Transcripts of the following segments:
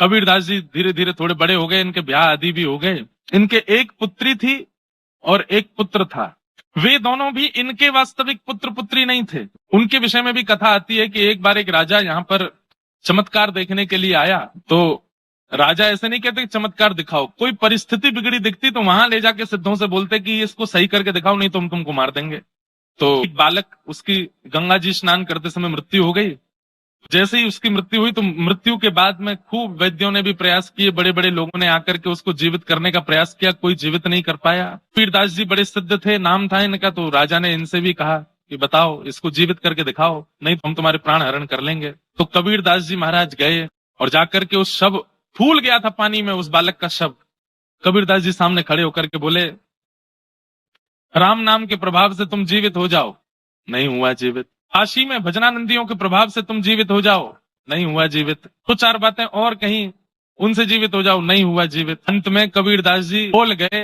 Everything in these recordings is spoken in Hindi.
कबीरदास जी धीरे धीरे थोड़े बड़े हो गए, इनके ब्याह आदि भी हो गए। इनके एक पुत्री थी और एक पुत्र था। वे दोनों भी इनके वास्तविक पुत्र पुत्री नहीं थे। उनके विषय में भी कथा आती है कि एक बार एक राजा यहाँ पर चमत्कार देखने के लिए आया। तो राजा ऐसे नहीं कहते कि चमत्कार दिखाओ, कोई परिस्थिति बिगड़ी दिखती तो वहां ले जाके सिद्धों से बोलते कि इसको सही करके दिखाओ, नहीं तो हम तुमको मार देंगे। तो एक बालक, उसकी गंगा जी स्नान करते समय मृत्यु हो गई। जैसे ही उसकी मृत्यु हुई तो मृत्यु के बाद में खूब वैद्यों ने भी प्रयास किए, बड़े बड़े लोगों ने आकर के उसको जीवित करने का प्रयास किया, कोई जीवित नहीं कर पाया। कबीरदास जी बड़े सिद्ध थे, नाम था इनका, तो राजा ने इनसे भी कहा कि बताओ, इसको जीवित करके दिखाओ, नहीं तो हम तुम्हारे प्राण हरण कर लेंगे। तो कबीरदास जी महाराज गए और जाकर के उस शव, फूल गया था पानी में उस बालक का शव, कबीरदास जी सामने खड़े होकर के बोले, राम नाम के प्रभाव से तुम जीवित हो जाओ, नहीं हुआ जीवित। काशी में भजनानंदियों के प्रभाव से तुम जीवित हो जाओ, नहीं हुआ जीवित। तो चार बातें और कहीं, उनसे जीवित हो जाओ, नहीं हुआ जीवित। अंत में कबीरदास जी बोल गए,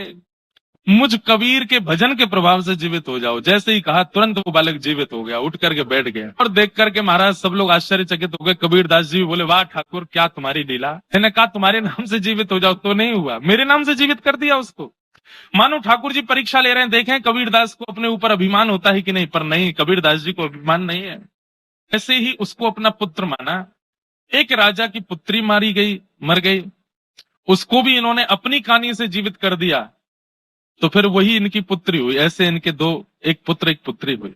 मुझ कबीर के भजन के प्रभाव से जीवित हो जाओ। जैसे ही कहा तुरंत वो बालक जीवित हो गया, उठ करके बैठ गया। और देख करके महाराज सब लोग आश्चर्यचकित हो गए। कबीरदास जी बोले, वाह ठाकुर, क्या तुम्हारी लीला। मैंने कहा तुम्हारे नाम से जीवित हो जाओ, तो नहीं हुआ, मेरे नाम से जीवित कर दिया उसको। मानो ठाकुर जी परीक्षा ले रहे हैं, देखें कबीरदास को अपने ऊपर अभिमान होता है कि नहीं, पर नहीं, कबीरदास जी को अभिमान नहीं है। ऐसे ही उसको अपना पुत्र माना। एक राजा की पुत्री मारी गई, मर गई, उसको भी इन्होंने अपनी कहानी से जीवित कर दिया, तो फिर वही इनकी पुत्री हुई। ऐसे इनके दो, एक पुत्र एक पुत्री हुई।